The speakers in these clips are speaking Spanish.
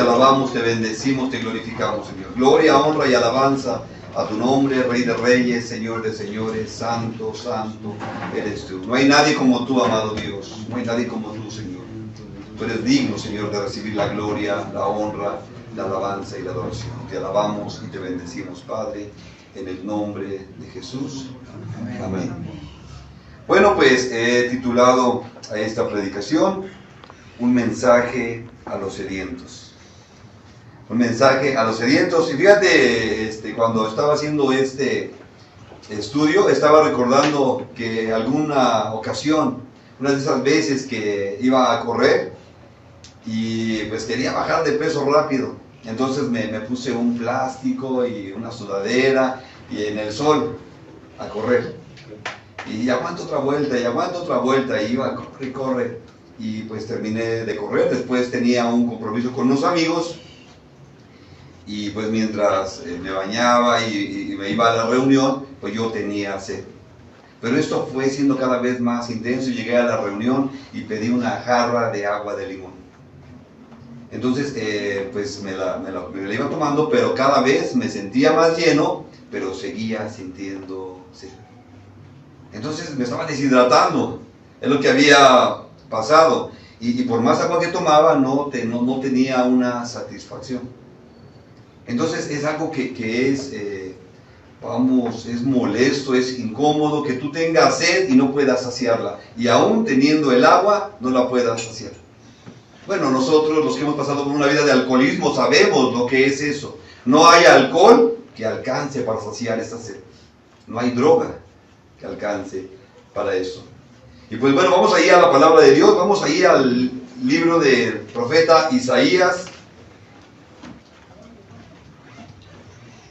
te alabamos, te bendecimos, te glorificamos, Señor. Gloria, honra y alabanza a tu nombre, Rey de Reyes, Señor de Señores, Santo, Santo eres tú. No hay nadie como tú, amado Dios, no hay nadie como tú, Señor. Tú eres digno, Señor, de recibir la gloria, la honra, la alabanza y la adoración. Te alabamos y te bendecimos, Padre, en el nombre de Jesús. Amén. Bueno, pues he titulado a esta predicación Un mensaje a los sedientos. Un mensaje a los sedientos. Y fíjate, cuando estaba haciendo este estudio, estaba recordando que alguna ocasión, una de esas veces que iba a correr y pues quería bajar de peso rápido. Entonces me puse un plástico y una sudadera y en el sol a correr. Y aguanto otra vuelta, y iba, corre. Y pues terminé de correr. Después tenía un compromiso con unos amigos. Y pues mientras me bañaba y me iba a la reunión, pues yo tenía sed. Pero esto fue siendo cada vez más intenso. Llegué a la reunión y pedí una jarra de agua de limón. Entonces, pues me la iba tomando, pero cada vez me sentía más lleno, pero seguía sintiendo sed. Entonces me estaba deshidratando, es lo que había pasado. Y por más agua que tomaba, no tenía una satisfacción. Entonces es algo que es, es molesto, es incómodo, que tú tengas sed y no puedas saciarla. Y aún teniendo el agua, no la puedas saciar. Bueno, nosotros los que hemos pasado por una vida de alcoholismo sabemos lo que es eso. No hay alcohol que alcance para saciar esa sed. No hay droga que alcance para eso. Y pues bueno, vamos ahí a la palabra de Dios, vamos ahí al libro del profeta Isaías.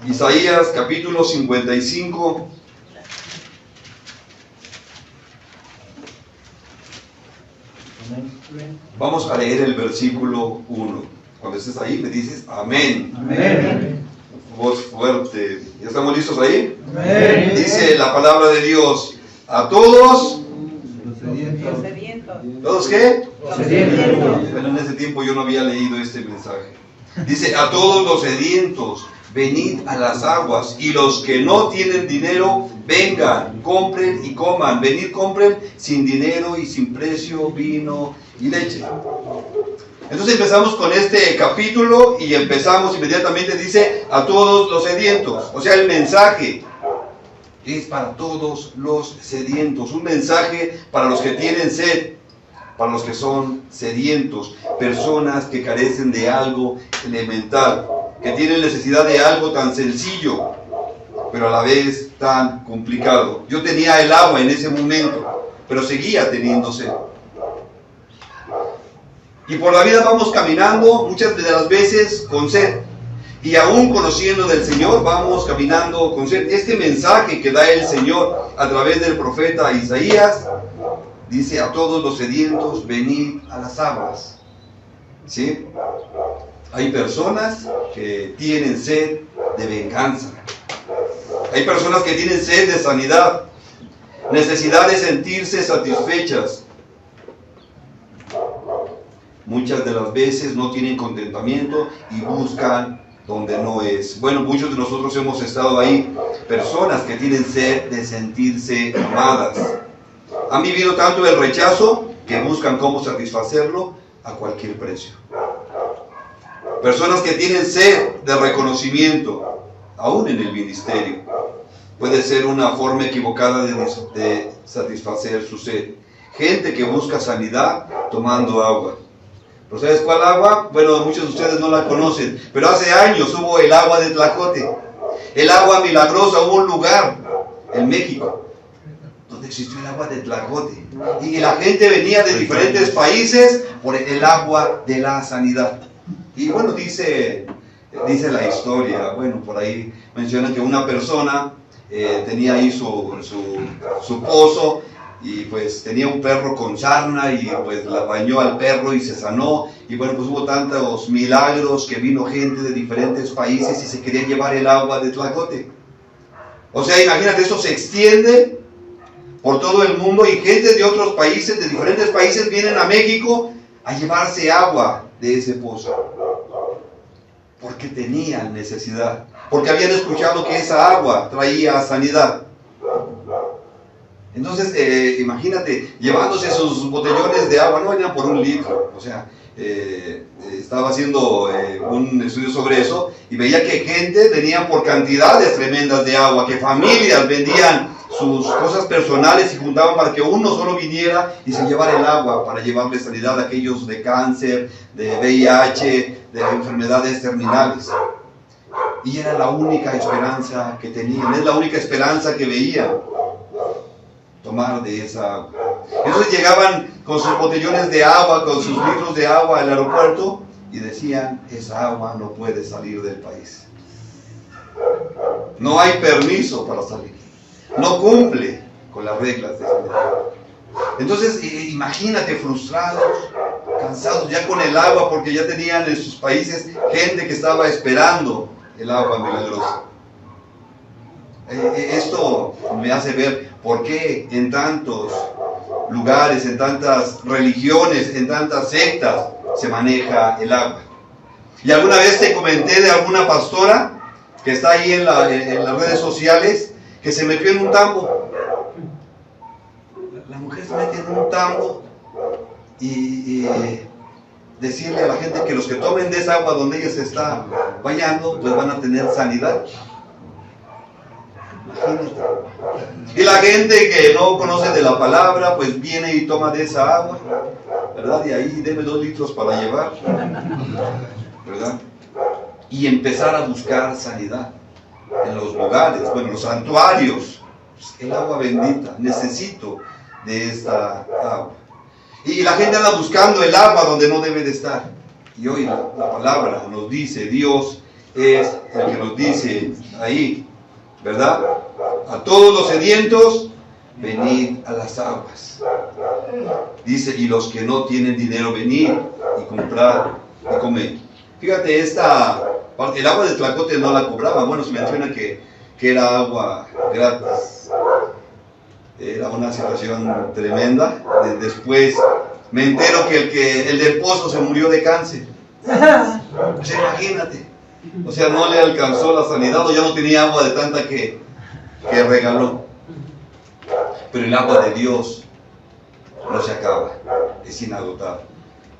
Isaías capítulo 55. Vamos a leer el versículo 1. Cuando estés ahí me dices amén. Amén. Voz fuerte. ¿Ya estamos listos ahí? Amén. Dice la palabra de Dios: a todos Los sedientos. ¿Todos qué? Los sedientos. Bueno, en ese tiempo yo no había leído este mensaje. Dice: a todos los sedientos, venid a las aguas, y los que no tienen dinero, vengan, compren y coman. Venid, compren sin dinero y sin precio vino y leche. Entonces empezamos con este capítulo y empezamos inmediatamente, dice, a todos los sedientos. O sea, el mensaje es para todos los sedientos. Un mensaje para los que tienen sed, para los que son sedientos, personas que carecen de algo elemental, que tienen necesidad de algo tan sencillo, pero a la vez tan complicado. Yo tenía el agua en ese momento, pero seguía teniendo sed. Y por la vida vamos caminando muchas de las veces con sed. Y aún conociendo del Señor, vamos caminando con sed. Este mensaje que da el Señor a través del profeta Isaías, dice: a todos los sedientos, venid a las aguas. ¿Sí? Hay personas que tienen sed de venganza. Hay personas que tienen sed de sanidad, necesidad de sentirse satisfechas. Muchas de las veces no tienen contentamiento y buscan donde no es. Bueno, muchos de nosotros hemos estado ahí. Personas que tienen sed de sentirse amadas. Han vivido tanto el rechazo que buscan cómo satisfacerlo a cualquier precio. Personas que tienen sed de reconocimiento, aún en el ministerio. Puede ser una forma equivocada de satisfacer su sed. Gente que busca sanidad tomando agua. ¿Pero sabes cuál agua? Bueno, muchos de ustedes no la conocen, pero hace años hubo el agua de Tlacote. El agua milagrosa. Hubo un lugar en México donde existió el agua de Tlacote. Y la gente venía de diferentes países por el agua de la sanidad. Y bueno, dice la historia, bueno, por ahí mencionan que una persona tenía ahí su pozo, y pues tenía un perro con sarna y pues la bañó al perro y se sanó. Y bueno, pues hubo tantos milagros que vino gente de diferentes países y se quería llevar el agua de Tlacote. O sea, imagínate, eso se extiende por todo el mundo y gente de otros países, de diferentes países, vienen a México a llevarse agua de ese pozo. porque tenían necesidad, porque habían escuchado que esa agua traía sanidad. Entonces, imagínate, llevándose sus botellones de agua, no venían por 1 litro, o sea, estaba haciendo un estudio sobre eso y veía que gente venía por cantidades tremendas de agua, que familias vendían sus cosas personales y juntaban para que uno solo viniera y se llevara el agua para llevarle sanidad a aquellos de cáncer, de VIH, de enfermedades terminales. Y era la única esperanza que tenían, es la única esperanza que veían, tomar de esa agua. Entonces llegaban con sus botellones de agua, con sus litros de agua al aeropuerto y decían, esa agua no puede salir del país. No hay permiso para salir. No cumple con las reglas de sanidad. Entonces, imagínate, frustrados, cansados ya con el agua, porque ya tenían en sus países gente que estaba esperando el agua milagrosa. Esto me hace ver por qué en tantos lugares, en tantas religiones, en tantas sectas se maneja el agua. Y alguna vez te comenté de alguna pastora que está ahí en las redes sociales, que se metió en un tambo. La mujer se mete en un tambo y decirle a la gente que los que tomen de esa agua donde ella se está bañando, pues van a tener sanidad. Imagínate. Y la gente que no conoce de la palabra, pues viene y toma de esa agua, ¿verdad? Y ahí deme 2 litros para llevar, ¿verdad? Y empezar a buscar sanidad en los lugares, bueno, los santuarios. El agua bendita, necesito de esta agua. Y la gente anda buscando el agua donde no debe de estar. Y hoy la palabra nos dice, Dios es el que nos dice ahí, ¿verdad? A todos los sedientos, venid a las aguas. Dice, y los que no tienen dinero, venid y comprar y comer. Fíjate, esta parte, el agua de Tlacote no la cobraba. Bueno, se menciona que era agua gratis. Era una situación tremenda. Después me entero que el del pozo se murió de cáncer. O sea, imagínate. O sea, no le alcanzó la sanidad o ya no tenía agua de tanta que regaló. Pero el agua de Dios no se acaba, es inagotable.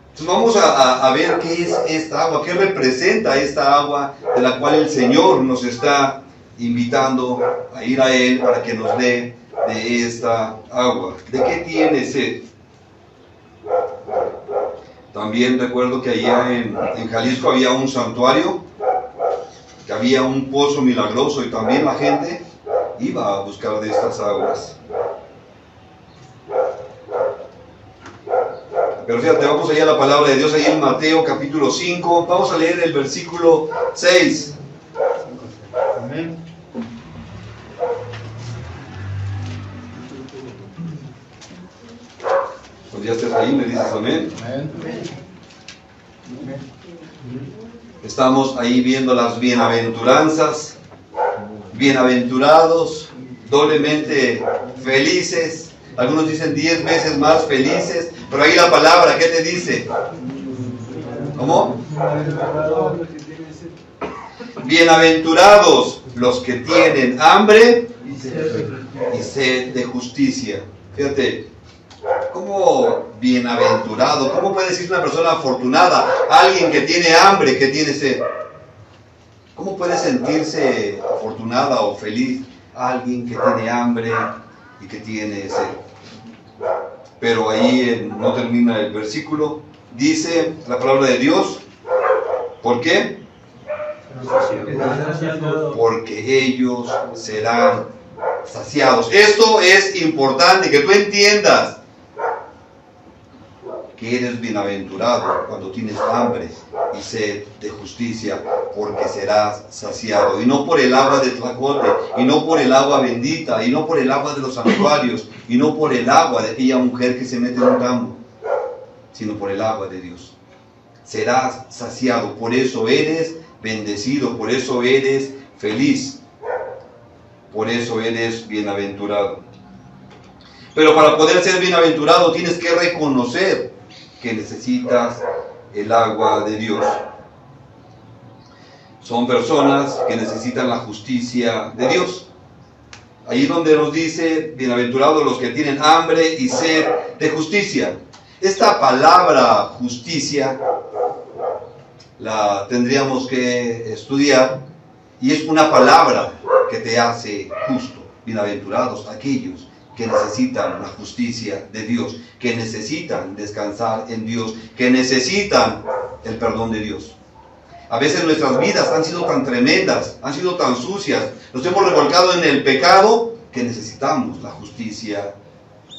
Entonces vamos a ver qué es esta agua, qué representa esta agua de la cual el Señor nos está invitando a ir a Él para que nos dé de esta agua. ¿De qué tiene sed? También recuerdo que allá en Jalisco había un santuario, que había un pozo milagroso y también la gente iba a buscar de estas aguas. Pero fíjate, vamos allá a la palabra de Dios, ahí en Mateo capítulo 5, vamos a leer el versículo 6. Amén. Pues ya estés ahí, me dices amén. Amén. Estamos ahí viendo las bienaventuranzas, bienaventurados, doblemente felices, algunos dicen 10 veces más felices, pero ahí la palabra, ¿qué te dice? ¿Cómo? Bienaventurados los que tienen hambre y sed de justicia. Fíjate, ¿cómo bienaventurado? ¿Cómo puede decir una persona afortunada? Alguien que tiene hambre, que tiene sed. ¿Cómo puede sentirse afortunada o feliz alguien que tiene hambre y que tiene sed? Pero ahí no termina el versículo. Dice la palabra de Dios. ¿Por qué? Porque ellos serán saciados. Esto es importante, que tú entiendas que eres bienaventurado cuando tienes hambre y sed de justicia, porque serás saciado. Y no por el agua de Tlacote, y no por el agua bendita, y no por el agua de los santuarios, y no por el agua de aquella mujer que se mete en un tambo, sino por el agua de Dios. Serás saciado, por eso eres bendecido, por eso eres feliz, por eso eres bienaventurado. Pero para poder ser bienaventurado tienes que reconocer que necesitas el agua de Dios. Son personas que necesitan la justicia de Dios. Ahí donde nos dice, bienaventurados los que tienen hambre y sed de justicia. Esta palabra justicia la tendríamos que estudiar, y es una palabra que te hace justo. Bienaventurados aquellos que necesitan la justicia de Dios, que necesitan descansar en Dios, que necesitan el perdón de Dios. A veces nuestras vidas han sido tan tremendas, han sido tan sucias, nos hemos revolcado en el pecado, que necesitamos la justicia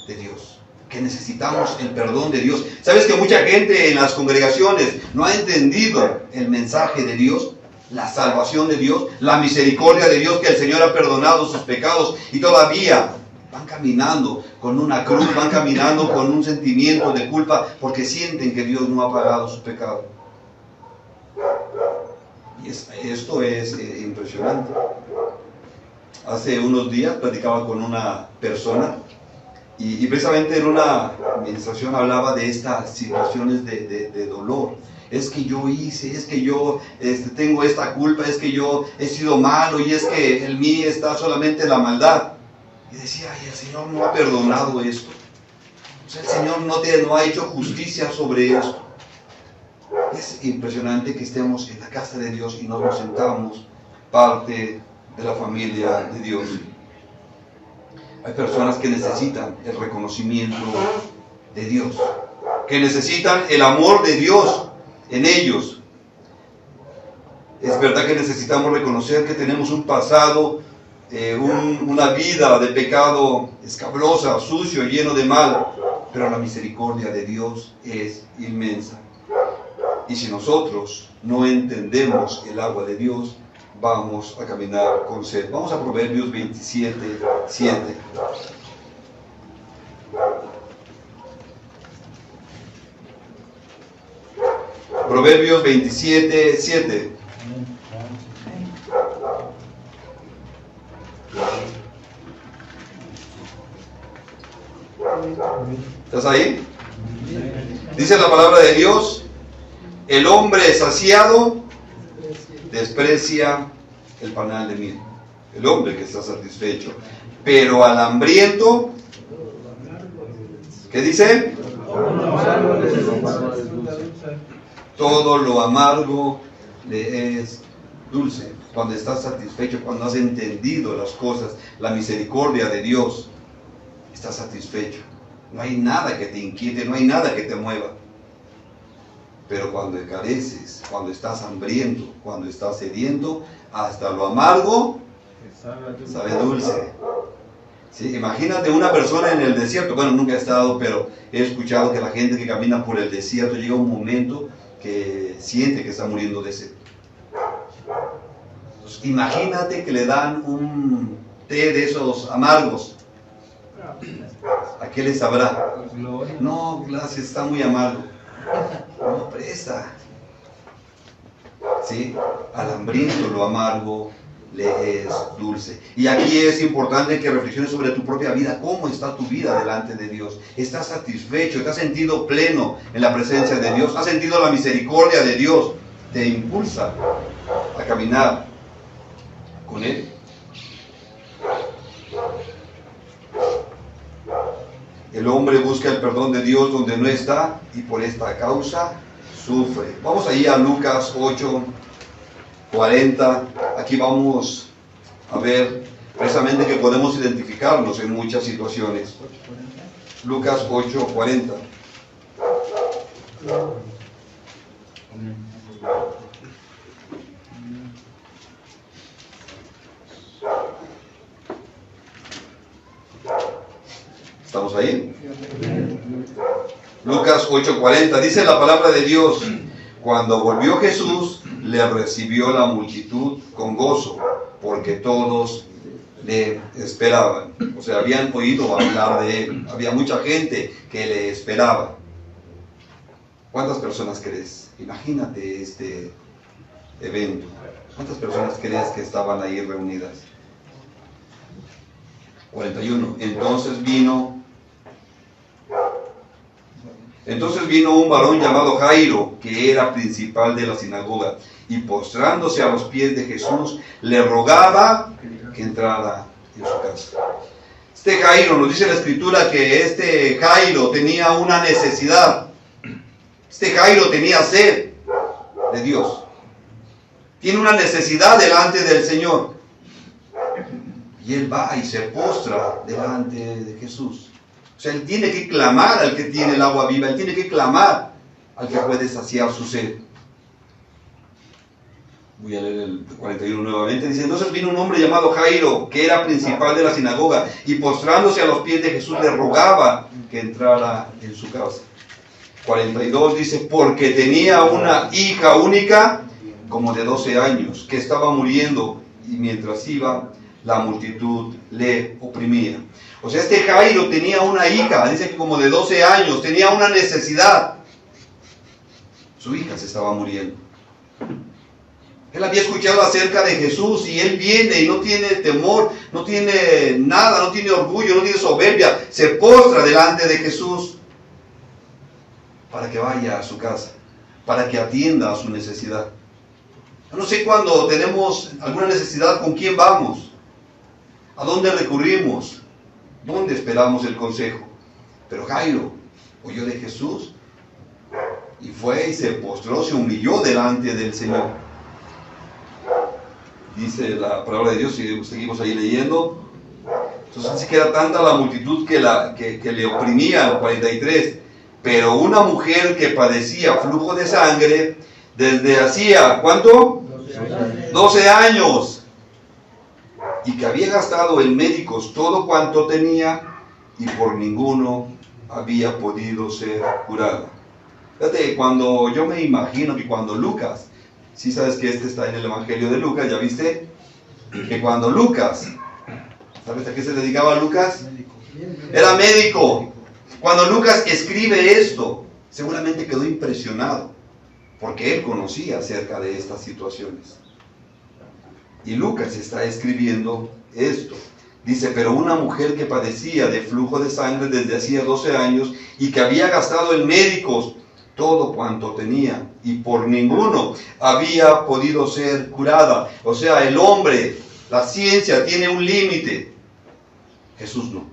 de Dios, que necesitamos el perdón de Dios. ¿Sabes que mucha gente en las congregaciones no ha entendido el mensaje de Dios? La salvación de Dios, la misericordia de Dios, que el Señor ha perdonado sus pecados, y todavía van caminando con una cruz, van caminando con un sentimiento de culpa porque sienten que Dios no ha pagado su pecado. Y esto es impresionante. Hace unos días platicaba con una persona y precisamente en una administración hablaba de estas situaciones de dolor. Es que yo hice, es que yo tengo esta culpa, es que yo he sido malo, y es que en mí está solamente la maldad. Y decía, ay, el Señor no ha perdonado esto. O sea, el Señor no ha hecho justicia sobre esto. Es impresionante que estemos en la casa de Dios y nos sentamos parte de la familia de Dios. Hay personas que necesitan el reconocimiento de Dios, que necesitan el amor de Dios en ellos. Es verdad que necesitamos reconocer que tenemos un pasado, una vida de pecado escabrosa, sucio, lleno de mal, pero la misericordia de Dios es inmensa. Y si nosotros no entendemos el agua de Dios, vamos a caminar con sed. Vamos a Proverbios 27, 7. Proverbios 27, 7. ¿Estás ahí? Dice la palabra de Dios: el hombre saciado desprecia el panal de miel. El hombre que está satisfecho. Pero al hambriento, ¿qué dice? Todo lo amargo le es dulce. Cuando estás satisfecho, cuando has entendido las cosas, la misericordia de Dios, estás satisfecho. No hay nada que te inquiete, no hay nada que te mueva. Pero cuando careces, cuando estás hambriento, cuando estás sediento, hasta lo amargo sabe dulce. ¿Sí? Imagínate una persona en el desierto. Bueno, nunca he estado, pero he escuchado que la gente que camina por el desierto llega un momento que siente que está muriendo de sed. Pues imagínate que le dan un té de esos amargos. ¿A qué le sabrá? No, gracias, está muy amargo. No presta. ¿Sí? Al hambriento lo amargo le es dulce. Y aquí es importante que reflexiones sobre tu propia vida. ¿Cómo está tu vida delante de Dios? ¿Estás satisfecho? ¿Te has sentido pleno en la presencia de Dios? ¿Has sentido la misericordia de Dios? ¿Te impulsa a caminar con Él? El hombre busca el perdón de Dios donde no está, y por esta causa sufre. Vamos ahí a Lucas 8, 40. Aquí vamos a ver precisamente que podemos identificarnos en muchas situaciones. Lucas 8, 40. ¿Estamos ahí? Lucas 8:40, dice la palabra de Dios: cuando volvió Jesús, le recibió la multitud con gozo, porque todos le esperaban. O sea, habían oído hablar de él. Había mucha gente que le esperaba. ¿Cuántas personas crees? Imagínate este evento. ¿Cuántas personas crees que estaban ahí reunidas? 41. Entonces Entonces vino un varón llamado Jairo, que era principal de la sinagoga, y postrándose a los pies de Jesús, le rogaba que entrara en su casa. Este Jairo, nos dice la Escritura que este Jairo tenía una necesidad. Este Jairo tenía sed de Dios. Tiene una necesidad delante del Señor. Y él va y se postra delante de Jesús. O sea, él tiene que clamar al que tiene el agua viva. Él tiene que clamar al que puede saciar su sed. Voy a leer el 41 nuevamente. Dice, entonces vino un hombre llamado Jairo, que era principal de la sinagoga, y postrándose a los pies de Jesús le rogaba que entrara en su casa. 42 dice, porque tenía una hija única, como de 12 años, que estaba muriendo, y mientras iba, la multitud le oprimía. O sea, este Jairo tenía una hija, dice que como de 12 años, tenía una necesidad. Su hija se estaba muriendo. Él había escuchado acerca de Jesús y él viene y no tiene temor, no tiene nada, no tiene orgullo, no tiene soberbia. Se postra delante de Jesús para que vaya a su casa, para que atienda a su necesidad. Yo no sé cuando tenemos alguna necesidad, ¿con quién vamos? ¿A dónde recurrimos? ¿Dónde esperamos el consejo? Pero Jairo oyó de Jesús y fue y se postró, se humilló delante del Señor. Dice la palabra de Dios, y seguimos ahí leyendo. Entonces dice que era tanta la multitud que le oprimía, 43. Pero una mujer que padecía flujo de sangre desde hacía, ¿cuánto? 12 años. Y que había gastado en médicos todo cuanto tenía y por ninguno había podido ser curada. Fíjate, cuando yo me imagino que cuando Lucas, si sabes que este está en el Evangelio de Lucas, ¿ya viste? Que cuando Lucas, ¿sabes a qué se dedicaba Lucas? Era médico. Cuando Lucas escribe esto, seguramente quedó impresionado, porque él conocía acerca de estas situaciones. Y Lucas está escribiendo esto. Dice, pero una mujer que padecía de flujo de sangre desde hacía 12 años y que había gastado en médicos todo cuanto tenía y por ninguno había podido ser curada. O sea, el hombre, la ciencia tiene un límite. Jesús no.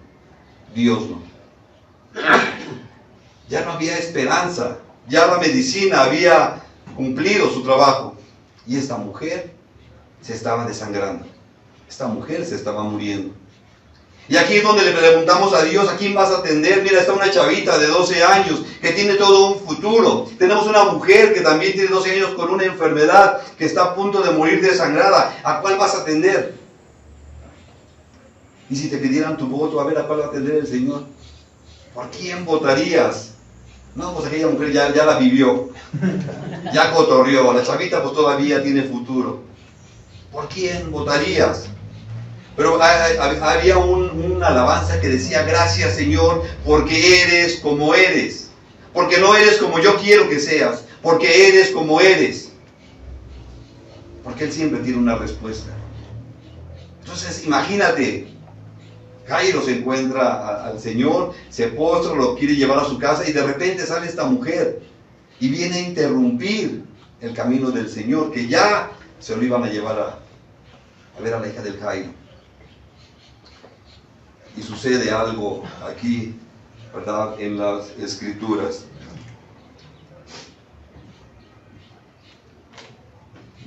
Dios no. Ya no había esperanza. Ya la medicina había cumplido su trabajo. Y esta mujer se estaba desangrando. Esta mujer se estaba muriendo. Y aquí es donde le preguntamos a Dios, ¿a quién vas a atender? Mira, está una chavita de 12 años que tiene todo un futuro. Tenemos una mujer que también tiene 12 años con una enfermedad que está a punto de morir desangrada. ¿A cuál vas a atender? Y si te pidieran tu voto, a ver a cuál va a atender el Señor. ¿Por quién votarías? No, pues aquella mujer ya la vivió. Ya cotorreó. La chavita pues todavía tiene futuro. ¿Por quién votarías? Pero había una alabanza que decía, gracias Señor, porque eres como eres. Porque no eres como yo quiero que seas. Porque eres como eres. Porque Él siempre tiene una respuesta. Entonces, imagínate, Jairo se encuentra al Señor, se postra, lo quiere llevar a su casa y de repente sale esta mujer y viene a interrumpir el camino del Señor, que ya se lo iban a llevar a ver a la hija del Jairo. Y sucede algo aquí, ¿verdad?, en las Escrituras.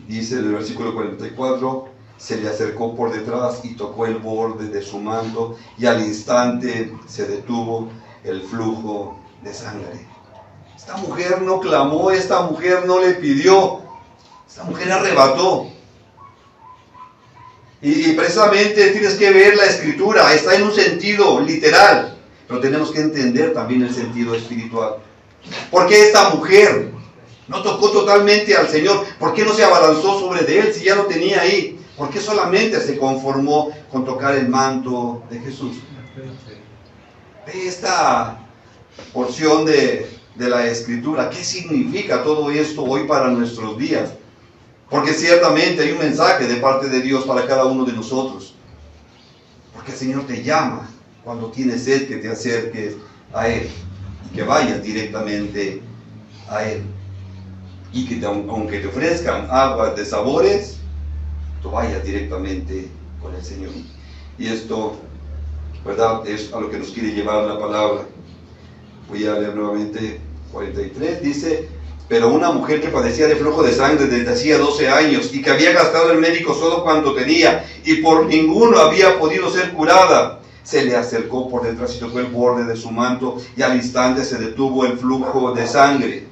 Dice el versículo 44, se le acercó por detrás y tocó el borde de su manto, y al instante se detuvo el flujo de sangre. Esta mujer no clamó, esta mujer no le pidió, esta mujer arrebató. Y precisamente tienes que ver la Escritura, está en un sentido literal, pero tenemos que entender también el sentido espiritual. ¿Por qué esta mujer no tocó totalmente al Señor? ¿Por qué no se abalanzó sobre de Él si ya lo tenía ahí? ¿Por qué solamente se conformó con tocar el manto de Jesús? Esta porción de la Escritura, ¿qué significa todo esto hoy para nuestros días? Porque ciertamente hay un mensaje de parte de Dios para cada uno de nosotros. Porque el Señor te llama cuando tienes sed que te acerques a Él. y que vayas directamente a Él. Y que aunque te ofrezcan aguas de sabores, tú vayas directamente con el Señor. Y esto, ¿verdad?, es a lo que nos quiere llevar la palabra. Voy a leer nuevamente 43, dice: pero una mujer que padecía de flujo de sangre desde hacía 12 años y que había gastado el médico todo cuanto tenía y por ninguno había podido ser curada, se le acercó por detrás y tocó el borde de su manto, y al instante se detuvo el flujo de sangre.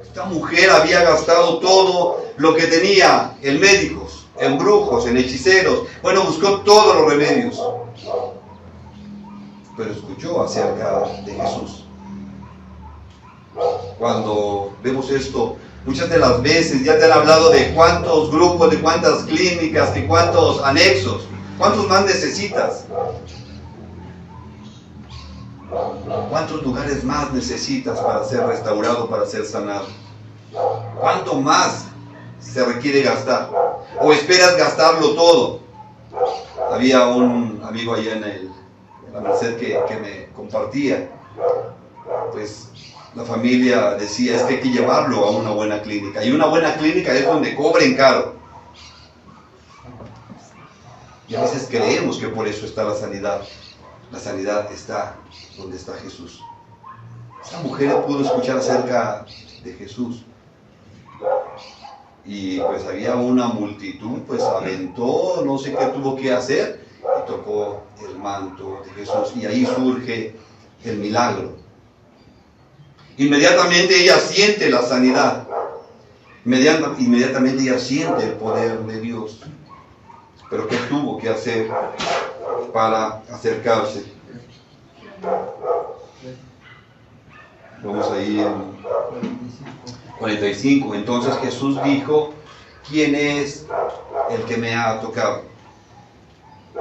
Esta mujer había gastado todo lo que tenía en médicos, en brujos, en hechiceros. Bueno, buscó todos los remedios, pero escuchó acerca de Jesús. Cuando vemos esto, muchas de las veces ya te han hablado de cuántos grupos, de cuántas clínicas, de cuántos anexos, cuántos más necesitas, cuántos lugares más necesitas para ser restaurado, para ser sanado. ¿Cuánto más se requiere gastar? ¿O esperas gastarlo todo? Había un amigo allá en la Merced que me compartía, pues la familia decía, es que hay que llevarlo a una buena clínica, y una buena clínica es donde cobren caro. Y a veces creemos que por eso está la sanidad. La sanidad está donde está Jesús. Esta mujer pudo escuchar acerca de Jesús. Y pues había una multitud, pues aventó, no sé qué tuvo que hacer, y tocó el manto de Jesús. Y ahí surge el milagro. Inmediatamente ella siente la sanidad. Inmediatamente ella siente el poder de Dios. Pero ¿qué tuvo que hacer para acercarse? Vamos ahí en 45. Entonces Jesús dijo: ¿quién es el que me ha tocado?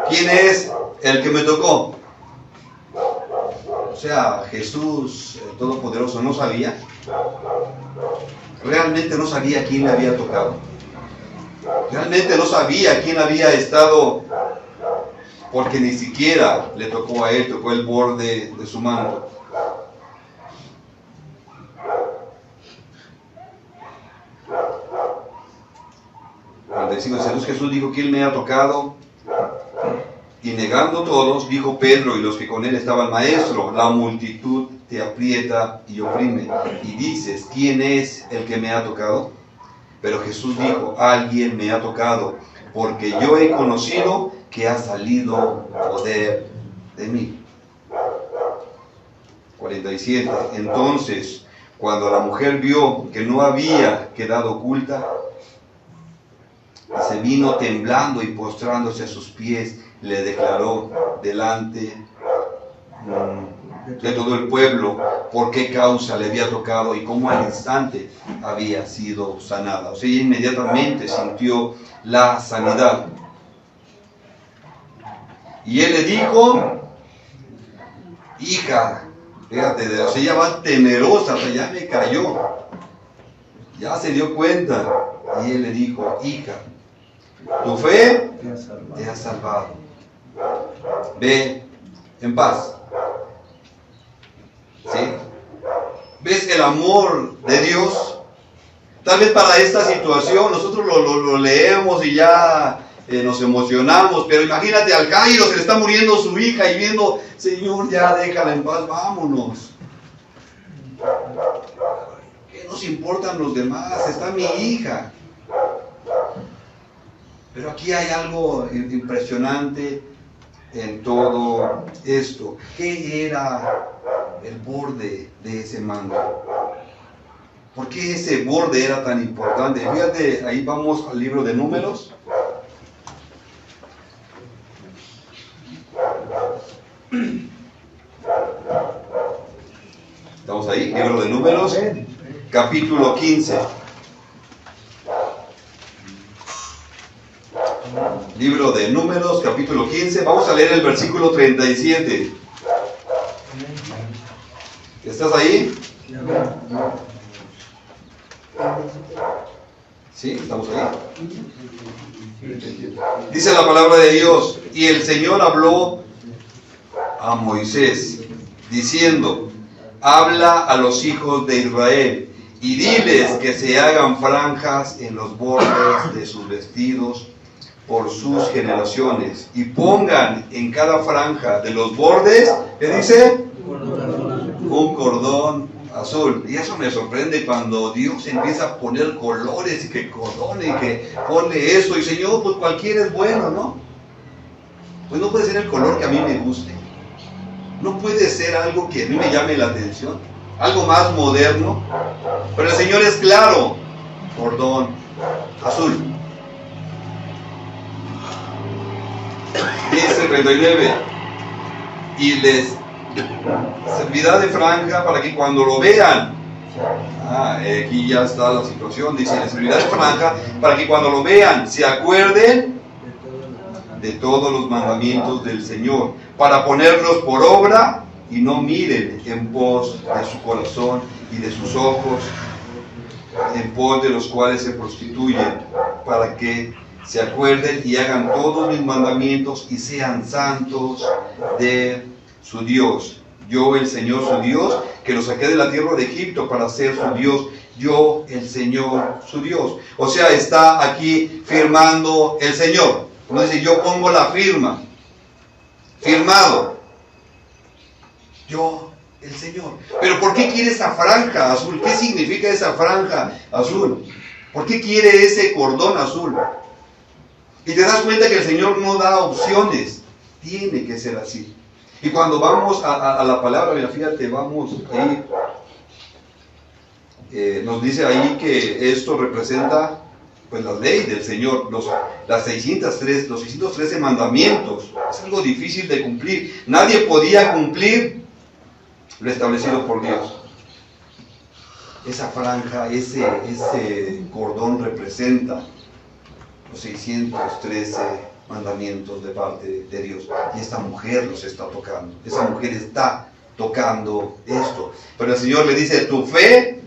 ¿Quién es el que me tocó? O sea, Jesús, el Todopoderoso, no sabía. Realmente no sabía quién le había tocado. Realmente no sabía quién había estado, porque ni siquiera le tocó a él, tocó el borde de su manto. Jesús dijo: ¿quién me ha tocado? Y negando todos, dijo Pedro y los que con él estaban: Maestro, la multitud te aprieta y oprime, y dices: ¿quién es el que me ha tocado? Pero Jesús dijo: alguien me ha tocado, porque yo he conocido que ha salido poder de mí. 47. Entonces, cuando la mujer vio que no había quedado oculta, se vino temblando y postrándose a sus pies, le declaró delante de todo el pueblo por qué causa le había tocado y cómo al instante había sido sanada. O sea, ella inmediatamente sintió la sanidad. Y él le dijo: hija, fíjate, o sea, ella va temerosa, o sea, ya me cayó, ya se dio cuenta. Y él le dijo: hija, tu fe te ha salvado. Ve en paz. ¿Sí? ¿Ves el amor de Dios? Tal vez para esta situación nosotros lo leemos y ya nos emocionamos, pero imagínate al Cairo, se le está muriendo su hija y viendo: Señor, ya déjala en paz, vámonos. ¿Qué nos importan los demás? Está mi hija. Pero aquí hay algo impresionante en todo esto. ¿Qué era el borde de ese manto? ¿Por qué ese borde era tan importante? Fíjate, ahí vamos al libro de Números. Estamos ahí, libro de Números, capítulo 15. Libro de Números, capítulo 15. Vamos a leer el versículo 37. ¿Estás ahí? ¿Sí? ¿Estamos ahí? Dice la palabra de Dios: y el Señor habló a Moisés diciendo: habla a los hijos de Israel y diles que se hagan franjas en los bordes de sus vestidos por sus generaciones, y pongan en cada franja de los bordes, ¿qué dice? Un cordón azul. Y eso me sorprende cuando Dios empieza a poner colores, y que cordones, y que ponle eso, y Señor, pues cualquiera es bueno, ¿no? Pues no puede ser el color que a mí me guste, no puede ser algo que a mí me llame la atención, algo más moderno. Pero el Señor es claro: cordón azul. Dice 39: y les servirá de franja para que cuando lo vean, aquí ya está la situación, dice: les servirá de franja para que cuando lo vean se acuerden de todos los mandamientos del Señor, para ponerlos por obra y no miren en pos de su corazón y de sus ojos, en pos de los cuales se prostituyen, para que se acuerden y hagan todos mis mandamientos y sean santos de su Dios. Yo, el Señor su Dios, que los saqué de la tierra de Egipto para ser su Dios. Yo, el Señor su Dios. O sea, está aquí firmando el Señor. Como dice, yo pongo la firma. Firmado. Yo, el Señor. Pero ¿por qué quiere esa franja azul? ¿Qué significa esa franja azul? ¿Por qué quiere ese cordón azul? Y te das cuenta que el Señor no da opciones. Tiene que ser así. Y cuando vamos a la palabra, mira, fíjate, vamos ahí. Nos dice ahí que esto representa pues la ley del Señor, los 613 mandamientos. Es algo difícil de cumplir. Nadie podía cumplir lo establecido por Dios. Esa franja, ese cordón representa los 613 mandamientos de parte de Dios. Y esta mujer los está tocando. Esa mujer está tocando esto. Pero el Señor le dice: tu fe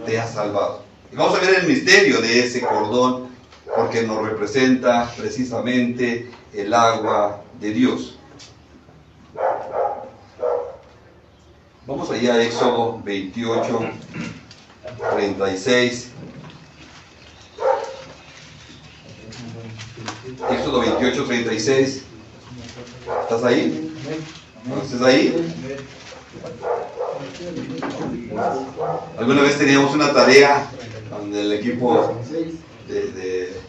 te ha salvado. Y vamos a ver el misterio de ese cordón, porque nos representa precisamente el agua de Dios. Vamos allá a Éxodo 28, 36. Éxodo 28, 36. ¿Estás ahí? ¿No estás ahí? Alguna vez teníamos una tarea donde el equipo de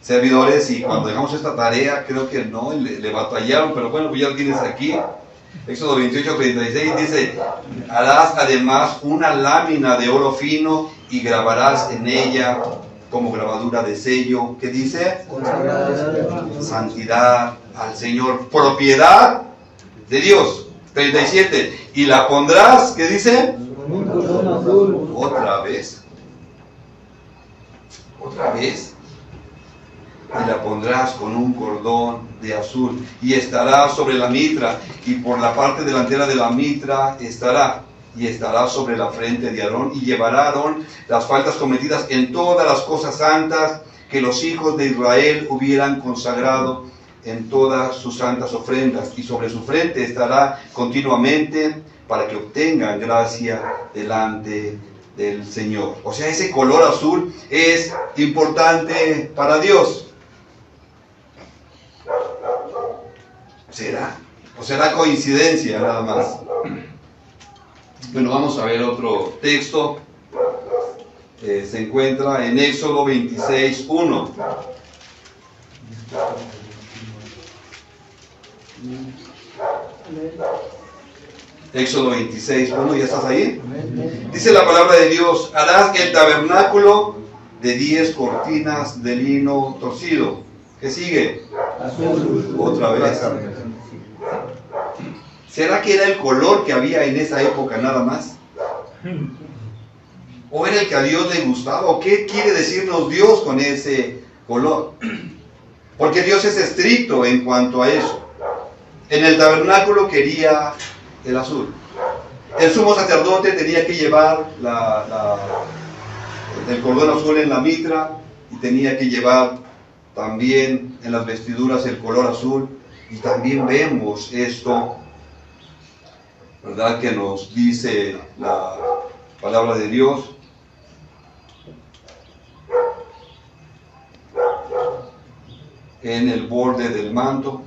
servidores, y cuando dejamos esta tarea, creo que no, le batallaron, pero bueno, pues ya lo tienes aquí. Éxodo 28, 36 dice: harás además una lámina de oro fino y grabarás en ella como grabadura de sello. ¿Qué dice? Santidad al Señor, propiedad de Dios. 37. Y la pondrás, ¿qué dice? Otra vez. Otra vez. Y la pondrás con un cordón de azul, y estará sobre la mitra, y por la parte delantera de la mitra estará, y estará sobre la frente de Aarón, y llevará a Aarón las faltas cometidas en todas las cosas santas que los hijos de Israel hubieran consagrado en todas sus santas ofrendas, y sobre su frente estará continuamente, para que obtengan gracia delante del Señor. O sea, ese color azul es importante para Dios. ¿Será? ¿O será coincidencia nada más? Bueno, vamos a ver otro texto. Se encuentra en Éxodo 26, 1. Éxodo 26, 1, ¿ya estás ahí? Dice la palabra de Dios: harás el tabernáculo de 10 cortinas de lino torcido. ¿Qué sigue? Azul. Otra vez. ¿Será que era el color que había en esa época nada más? ¿O era el que a Dios le gustaba? ¿O qué quiere decirnos Dios con ese color? Porque Dios es estricto en cuanto a eso. En el tabernáculo quería el azul. El sumo sacerdote tenía que llevar el cordón azul en la mitra, y tenía que llevar también en las vestiduras el color azul. Y también vemos esto ¿verdad?, que nos dice la palabra de Dios. En el borde del manto.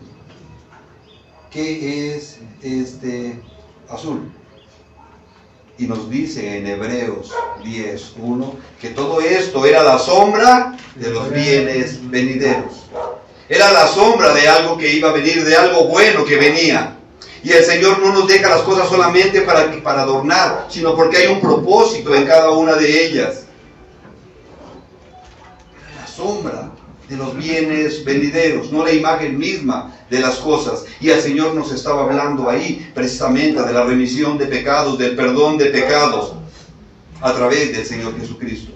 ¿Qué es este azul? Y nos dice en Hebreos 10:1 que todo esto era la sombra de los bienes venideros. Era la sombra de algo que iba a venir, de algo bueno que venía. Y el Señor no nos deja las cosas solamente para adornar, sino porque hay un propósito en cada una de ellas. Era la sombra de los bienes venideros, no la imagen misma de las cosas. Y el Señor nos estaba hablando ahí precisamente de la remisión de pecados, del perdón de pecados a través del Señor Jesucristo.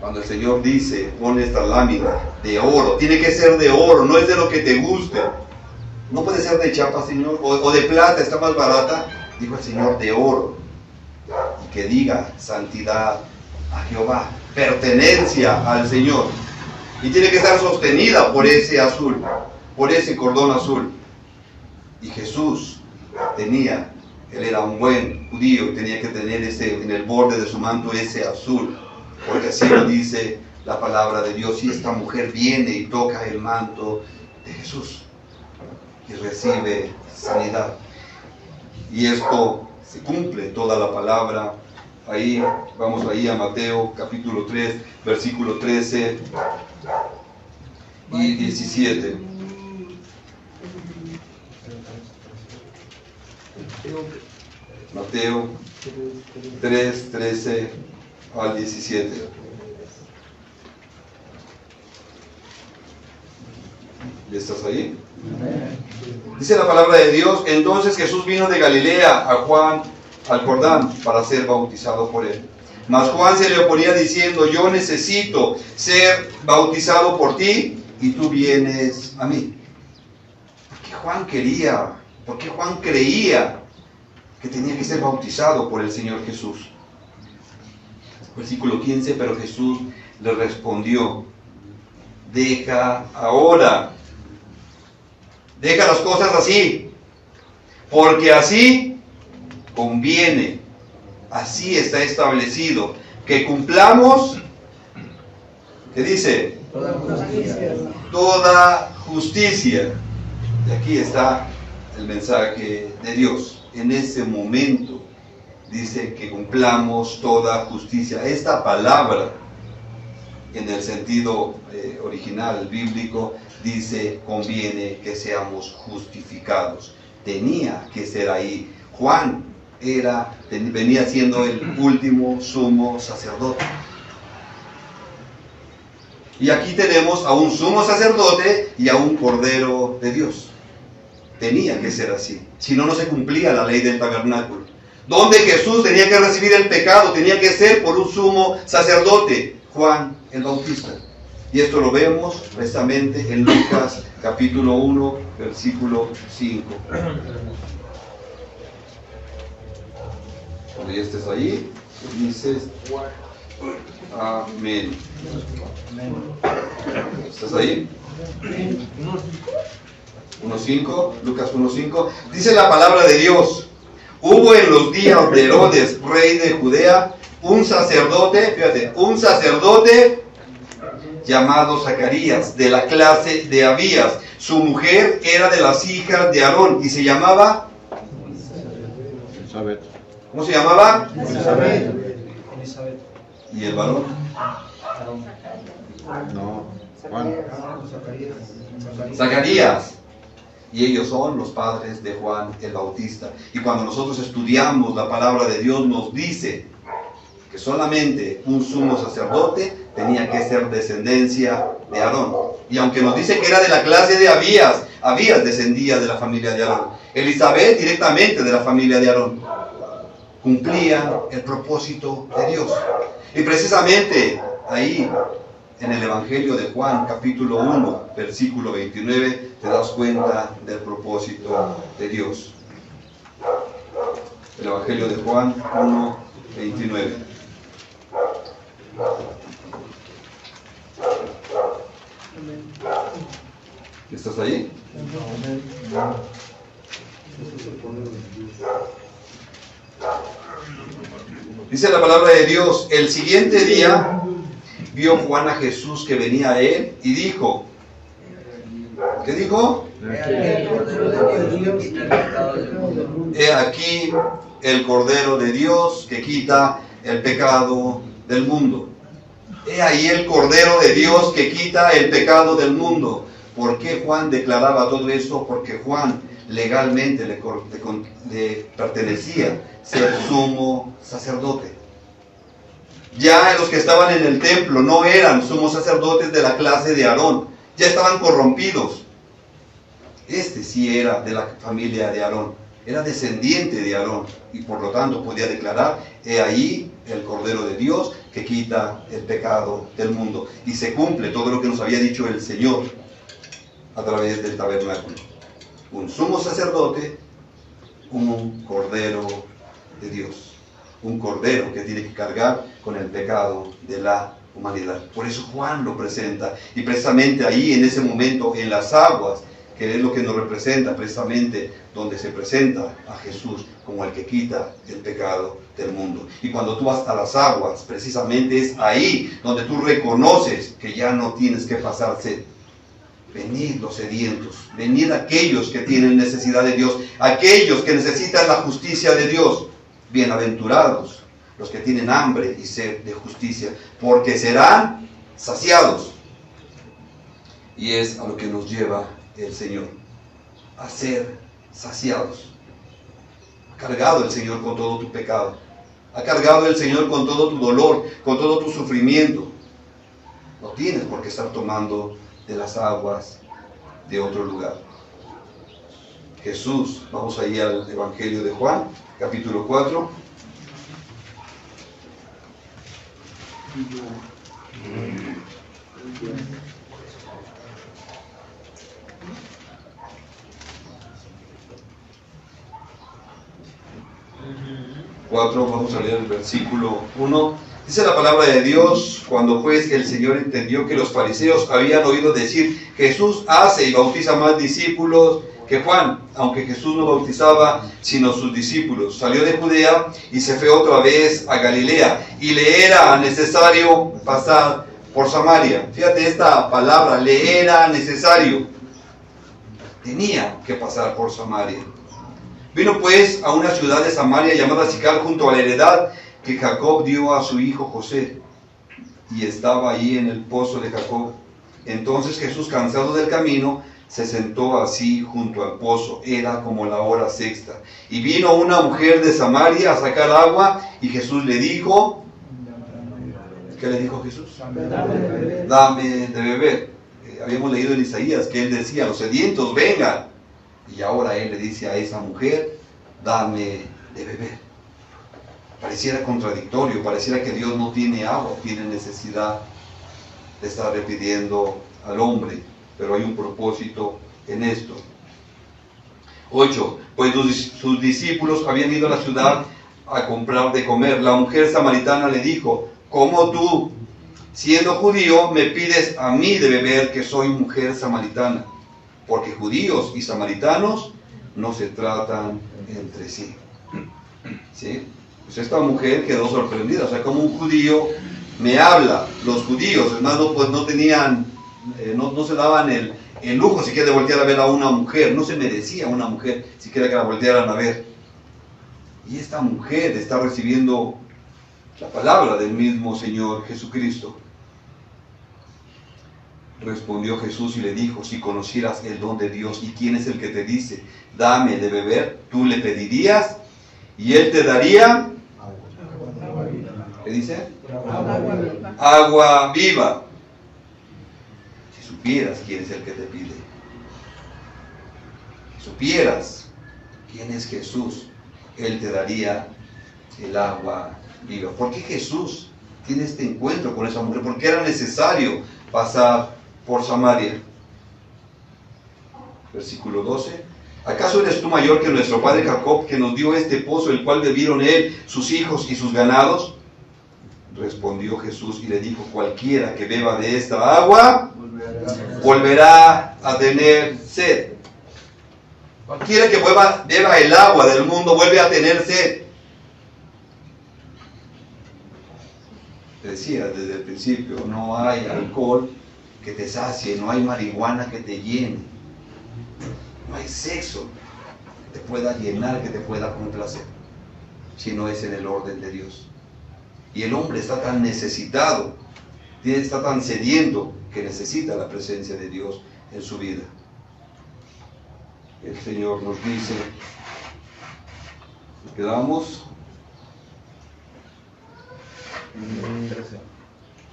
Cuando el Señor dice, pone esta lámina de oro, tiene que ser de oro, no es de lo que te guste. No puede ser de chapa, Señor, o de plata, está más barata. Dijo el Señor, de oro. Y que diga santidad a Jehová, pertenencia al Señor. Y tiene que estar sostenida por ese azul, por ese cordón azul. Y Jesús tenía, él era un buen judío y tenía que tener en el borde de su manto ese azul, porque así lo dice la palabra de Dios. Y esta mujer viene y toca el manto de Jesús y recibe sanidad. Y esto se cumple toda la palabra. Ahí, vamos ahí a Mateo capítulo 3, versículo 13 y 17. Mateo 3, 13 al 17. ¿Ya estás ahí? Dice la palabra de Dios: entonces Jesús vino de Galilea a Juan al Jordán para ser bautizado por él. Mas Juan se le oponía diciendo: yo necesito ser bautizado por ti y tú vienes a mí. Porque Juan creía que tenía que ser bautizado por el Señor Jesús. Versículo 15, pero Jesús le respondió: deja las cosas así, porque así conviene, así está establecido, que cumplamos, ¿qué dice? Toda justicia. Y aquí está el mensaje de Dios. En ese momento dice que cumplamos toda justicia. Esta palabra, en el sentido original bíblico, dice conviene que seamos justificados. Tenía que ser ahí. Juan venía siendo el último sumo sacerdote. Y aquí tenemos a un sumo sacerdote y a un cordero de Dios. Tenía que ser así. Si no, no se cumplía la ley del tabernáculo. Donde Jesús tenía que recibir el pecado, tenía que ser por un sumo sacerdote, Juan el Bautista. Y esto lo vemos precisamente en Lucas capítulo 1, versículo 5. Cuando ya estés ahí, dices amén. ¿Estás ahí? 1.5, Lucas 1.5. Dice la palabra de Dios: hubo en los días de Herodes, rey de Judea, un sacerdote llamado Zacarías, de la clase de Abías. Su mujer era de las hijas de Aarón y se llamaba Elizabeth. ¿cómo se llamaba? Elizabeth. ¿Y el varón? No, Juan. Zacarías. Y ellos son los padres de Juan el Bautista. Y cuando nosotros estudiamos la palabra de Dios, nos dice que solamente un sumo sacerdote tenía que ser descendencia de Aarón. Y aunque nos dice que era de la clase de Abías, Abías descendía de la familia de Aarón. Elizabeth directamente de la familia de Aarón. Cumplían el propósito de Dios. Y precisamente ahí, en el Evangelio de Juan, capítulo 1, versículo 29, te das cuenta del propósito de Dios. El Evangelio de Juan 1, 29. ¿Estás ahí? Dice la palabra de Dios, el siguiente día vio Juan a Jesús que venía a él y dijo, ¿qué dijo? He aquí el Cordero de Dios que quita el pecado del mundo. He ahí el Cordero de Dios que quita el pecado del mundo. ¿Por qué Juan declaraba todo esto? Porque Juan legalmente le pertenecía ser sumo sacerdote. Ya los que estaban en el templo no eran sumos sacerdotes de la clase de Aarón, ya estaban corrompidos. Este sí era de la familia de Aarón, era descendiente de Aarón y por lo tanto podía declarar, he ahí el Cordero de Dios que quita el pecado del mundo. Y se cumple todo lo que nos había dicho el Señor a través del tabernáculo. Un sumo sacerdote, un Cordero de Dios. Un Cordero que tiene que cargar con el pecado de la humanidad. Por eso Juan lo presenta. Y precisamente ahí, en ese momento, en las aguas, que es lo que nos representa, precisamente donde se presenta a Jesús como el que quita el pecado del mundo. Y cuando tú vas a las aguas, precisamente es ahí donde tú reconoces que ya no tienes que pasar sed. Venid los sedientos, venid aquellos que tienen necesidad de Dios, aquellos que necesitan la justicia de Dios. Bienaventurados los que tienen hambre y sed de justicia, porque serán saciados. Y es a lo que nos lleva el Señor, a ser saciados. Ha cargado el Señor con todo tu pecado, ha cargado el Señor con todo tu dolor, con todo tu sufrimiento. No tienes por qué estar tomando de las aguas de otro lugar. Jesús, vamos ahí al Evangelio de Juan, capítulo 4. Vamos a leer el versículo 1. Dice la palabra de Dios, cuando pues el Señor entendió que los fariseos habían oído decir, Jesús hace y bautiza más discípulos que Juan, aunque Jesús no bautizaba sino sus discípulos. Salió de Judea y se fue otra vez a Galilea, y le era necesario pasar por Samaria. Fíjate esta palabra, le era necesario. Tenía que pasar por Samaria. Vino pues a una ciudad de Samaria llamada Sicar, junto a la heredad que Jacob dio a su hijo José, y estaba ahí en el pozo de Jacob. Entonces Jesús, cansado del camino, se sentó así junto al pozo. Era como la hora sexta. Y vino una mujer de Samaria a sacar agua, y Jesús le dijo, ¿qué le dijo Jesús? Dame de beber. Habíamos leído en Isaías que él decía, los sedientos vengan. Y ahora él le dice a esa mujer, dame de beber. Pareciera contradictorio, pareciera que Dios no tiene agua, tiene necesidad de estar pidiendo al hombre, pero hay un propósito en esto. 8. Pues sus discípulos habían ido a la ciudad a comprar de comer. La mujer samaritana le dijo, ¿cómo tú, siendo judío, me pides a mí de beber, que soy mujer samaritana? Porque judíos y samaritanos no se tratan entre sí. ¿Sí? Pues esta mujer quedó sorprendida. O sea, como un judío me habla. Los judíos, hermano, pues no tenían, no se daban el lujo siquiera de voltear a ver a una mujer. No se merecía una mujer siquiera que la voltearan a ver. Y esta mujer está recibiendo la palabra del mismo Señor Jesucristo. Respondió Jesús y le dijo, si conocieras el don de Dios y quién es el que te dice, dame de beber, tú le pedirías y él te daría, ¿qué dice? Agua viva. Si supieras quién es el que te pide, si supieras quién es Jesús, él te daría el agua viva. ¿Por qué Jesús tiene este encuentro con esa mujer? ¿Por qué era necesario pasar por Samaria? Versículo 12. ¿Acaso eres tú mayor que nuestro padre Jacob, que nos dio este pozo, el cual bebieron él, sus hijos y sus ganados? Respondió Jesús y le dijo, cualquiera que beba de esta agua volverá a tener sed. Cualquiera que beba el agua del mundo vuelve a tener sed. Decía desde el principio, no hay alcohol que te sacie, no hay marihuana que te llene, no hay sexo que te pueda llenar, que te pueda complacer, si no es en el orden de Dios. Y el hombre está tan necesitado, está tan sediento, que necesita la presencia de Dios en su vida. El Señor nos dice, ¿nos quedamos?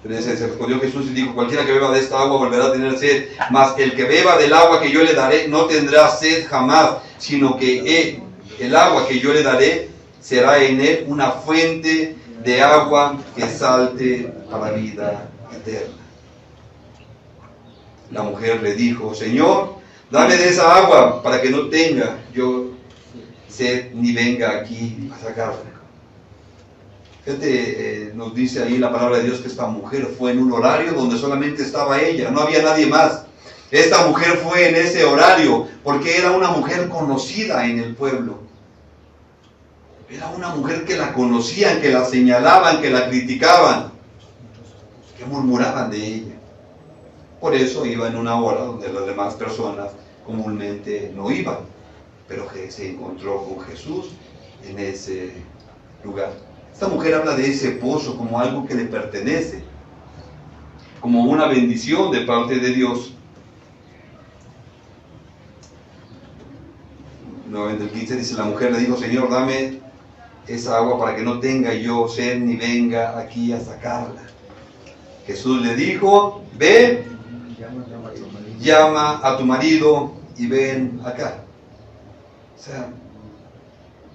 13. Se respondió Jesús y dijo, cualquiera que beba de esta agua volverá a tener sed, mas el que beba del agua que yo le daré no tendrá sed jamás, sino que el agua que yo le daré será en él una fuente de agua que salte a la vida eterna. La mujer le dijo, Señor, dame de esa agua para que no tenga yo sed ni venga aquí a sacarla. Fíjate, nos dice ahí la palabra de Dios que esta mujer fue en un horario donde solamente estaba ella, no había nadie más. Esta mujer fue en ese horario porque era una mujer conocida en el pueblo. Era una mujer que la conocían, que la señalaban, que la criticaban, que murmuraban de ella. Por eso iba en una hora donde las demás personas comúnmente no iban, pero que se encontró con Jesús en ese lugar. Esta mujer habla de ese pozo como algo que le pertenece, como una bendición de parte de Dios. Nuevamente el 15 dice, la mujer le dijo, Señor, dame esa agua para que no tenga yo sed ni venga aquí a sacarla. Jesús le dijo, ve, llama a tu marido y ven acá. O sea,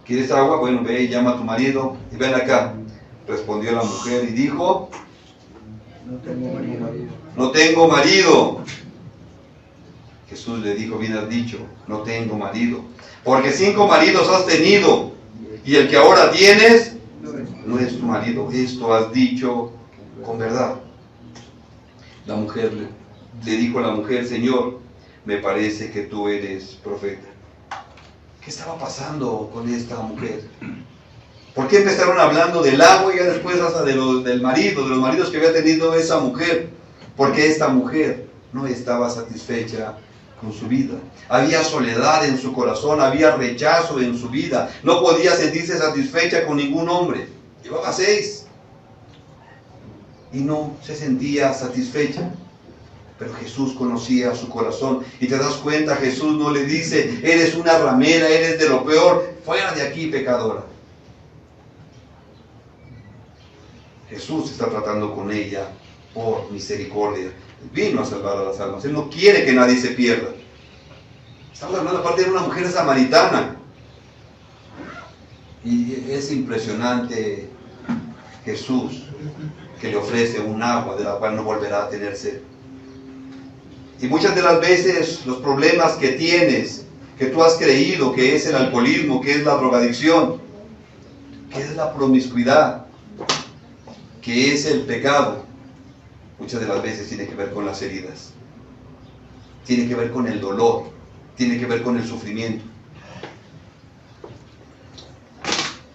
¿quieres agua? Bueno, ve y llama a tu marido y ven acá. Respondió la mujer y dijo, No tengo marido. no tengo marido. Jesús le dijo, bien has dicho, no tengo marido, porque 5 maridos has tenido, y el que ahora tienes no es tu marido. Esto has dicho con verdad. La mujer le dijo a la mujer, Señor, me parece que tú eres profeta. ¿Qué estaba pasando con esta mujer? ¿Por qué empezaron hablando del agua y ya después hasta del marido, de los maridos que había tenido esa mujer? Porque esta mujer no estaba satisfecha con su vida. Había soledad en su corazón, había rechazo en su vida. No podía sentirse satisfecha con ningún hombre. Llevaba 6 y no se sentía satisfecha. Pero Jesús conocía su corazón. Y te das cuenta, Jesús no le dice, eres una ramera, eres de lo peor, fuera de aquí, pecadora. Jesús está tratando con ella por misericordia. Vino a salvar a las almas. Él no quiere que nadie se pierda. Estamos hablando aparte de una mujer samaritana. Y es impresionante Jesús que le ofrece un agua de la cual no volverá a tener sed. Y muchas de las veces los problemas que tienes, que tú has creído que es el alcoholismo, que es la drogadicción, que es la promiscuidad, que es el pecado, muchas de las veces tiene que ver con las heridas, tiene que ver con el dolor, tiene que ver con el sufrimiento.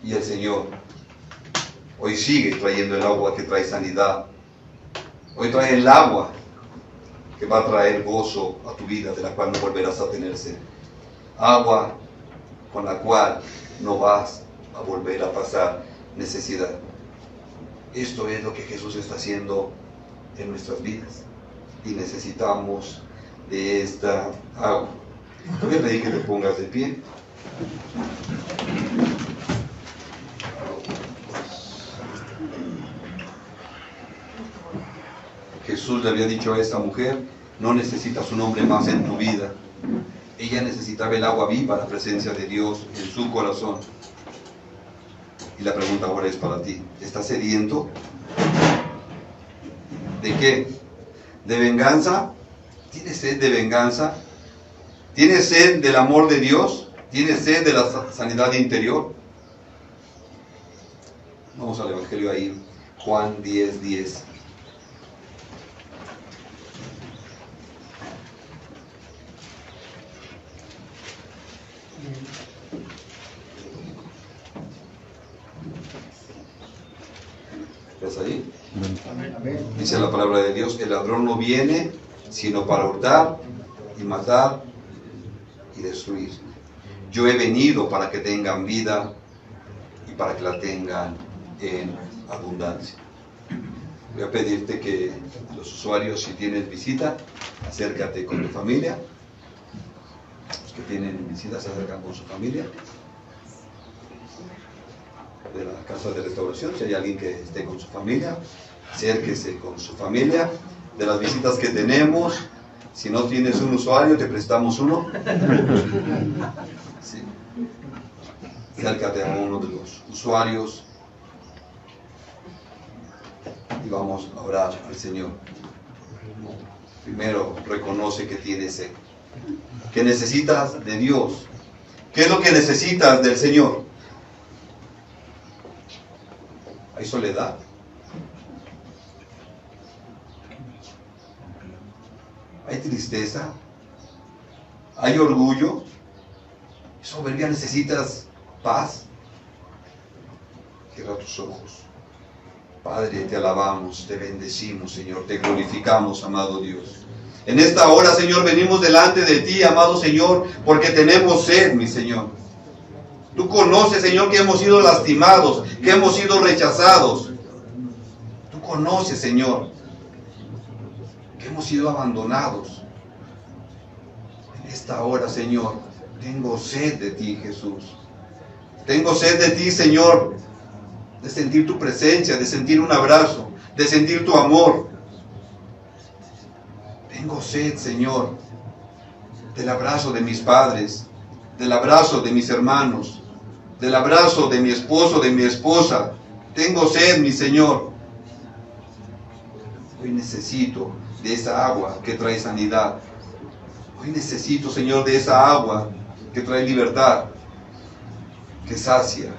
Y el Señor hoy sigue trayendo el agua que trae sanidad. Hoy trae el agua que va a traer gozo a tu vida, de la cual no volverás a tener sed. Agua con la cual no vas a volver a pasar necesidad. Esto es lo que Jesús está haciendo en nuestras vidas. Y necesitamos de esta agua. Te voy a pedir que te pongas de pie. Jesús le había dicho a esta mujer, no necesitas un hombre más en tu vida. Ella necesitaba el agua viva, la presencia de Dios en su corazón. Y la pregunta ahora es para ti. ¿Estás sediento? ¿De qué? ¿De venganza? ¿Tienes sed de venganza? ¿Tienes sed del amor de Dios? ¿Tienes sed de la sanidad interior? Vamos al Evangelio ahí, Juan 10:10. Amén. Dice la palabra de Dios, el ladrón no viene sino para hurtar y matar y destruir. Yo he venido para que tengan vida y para que la tengan en abundancia. Voy a pedirte que los usuarios, si tienes visita, acércate con tu familia. Los que tienen visita se acercan con su familia. De la casa de restauración, si hay alguien que esté con su familia, acérquese con su familia. De las visitas que tenemos, si no tienes un usuario, te prestamos uno. Sí. Acércate a uno de los usuarios y vamos a orar al Señor. Primero, reconoce que tienes sed. ¿Qué necesitas de Dios? ¿Qué es lo que necesitas del Señor? ¿Hay soledad? ¿Hay tristeza? ¿Hay orgullo? ¿Soberbia? ¿Necesitas paz? Cierra tus ojos. Padre, te alabamos, te bendecimos, Señor, te glorificamos, amado Dios. En esta hora, Señor, venimos delante de ti, amado Señor, porque tenemos sed, mi Señor. Tú conoces, Señor, que hemos sido lastimados, que hemos sido rechazados. Tú conoces, Señor, que hemos sido abandonados. En esta hora, Señor, tengo sed de ti, Jesús. Tengo sed de ti, Señor, de sentir tu presencia, de sentir un abrazo, de sentir tu amor. Tengo sed, Señor, del abrazo de mis padres, del abrazo de mis hermanos, del abrazo de mi esposo, de mi esposa. Tengo sed, mi Señor. Hoy necesito de esa agua que trae sanidad. Hoy necesito, Señor, de esa agua que trae libertad, que sacia.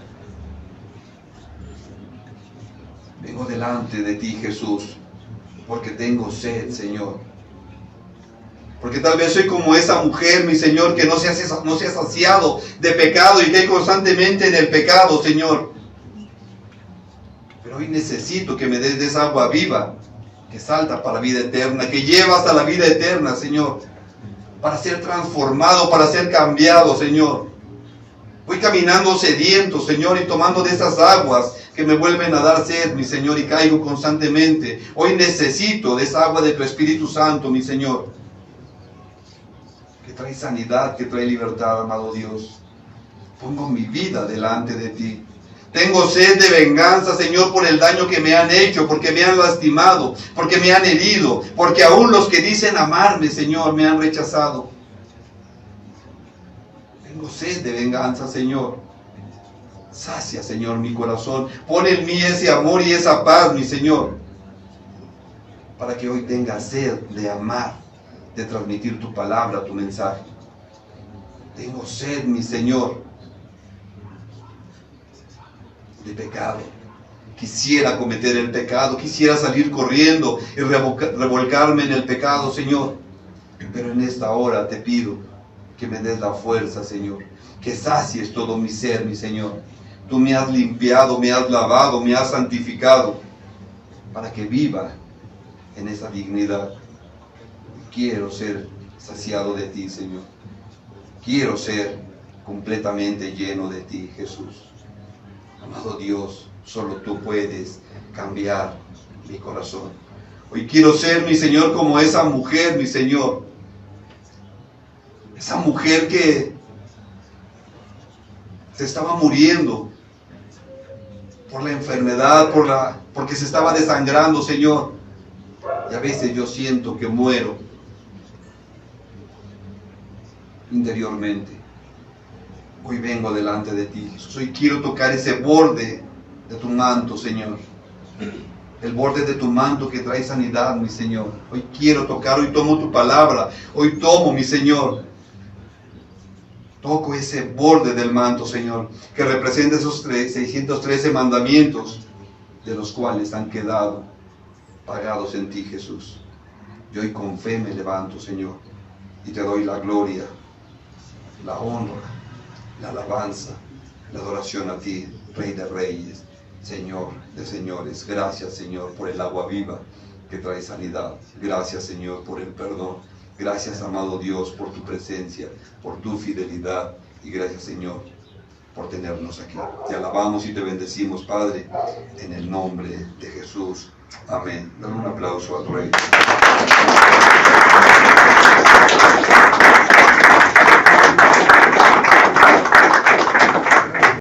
Vengo delante de ti, Jesús, porque tengo sed, Señor. Porque tal vez soy como esa mujer, mi Señor, que no se ha saciado de pecado y cae constantemente en el pecado, Señor. Pero hoy necesito que me des de esa agua viva, que salta para la vida eterna, que lleva hasta la vida eterna, Señor, para ser transformado, para ser cambiado, Señor. Voy caminando sediento, Señor, y tomando de esas aguas que me vuelven a dar sed, mi Señor, y caigo constantemente. Hoy necesito de esa agua de tu Espíritu Santo, mi Señor, que trae sanidad, que trae libertad, amado Dios. Pongo mi vida delante de ti. Tengo sed de venganza, Señor, por el daño que me han hecho, porque me han lastimado, porque me han herido, porque aún los que dicen amarme, Señor, me han rechazado. Tengo sed de venganza, Señor. Sacia, Señor, mi corazón. Pon en mí ese amor y esa paz, mi Señor, para que hoy tenga sed de amar, de transmitir tu palabra, tu mensaje. Tengo sed, mi Señor, de pecado. Quisiera cometer el pecado, quisiera salir corriendo y revolcarme en el pecado, Señor. Pero en esta hora te pido que me des la fuerza, Señor, que sacies todo mi ser, mi Señor. Tú me has limpiado, me has lavado, me has santificado, para que viva en esa dignidad. Quiero ser saciado de ti, Señor. Quiero ser completamente lleno de ti, Jesús. Amado Dios, solo tú puedes cambiar mi corazón. Hoy quiero ser, mi Señor, como esa mujer, mi Señor. Esa mujer que se estaba muriendo por la enfermedad, porque se estaba desangrando, Señor. Y a veces yo siento que muero interiormente. Hoy vengo delante de ti, Jesús. Hoy quiero tocar ese borde de tu manto, Señor. El borde de tu manto que trae sanidad, mi Señor. Hoy quiero tocar, hoy tomo tu palabra. Hoy tomo, mi Señor. Toco ese borde del manto, Señor, que representa esos 613 mandamientos, de los cuales han quedado pagados en ti, Jesús. Yo hoy con fe me levanto, Señor, y te doy la gloria, la honra, la alabanza, la adoración a ti, Rey de Reyes Señor de señores. Gracias, Señor, por el agua viva que trae sanidad. Gracias, Señor, por el perdón. Gracias, amado Dios, por tu presencia, por tu fidelidad. Y gracias, Señor, por tenernos aquí. Te alabamos y te bendecimos, Padre, en el nombre de Jesús. Amén. Dale un aplauso al Rey.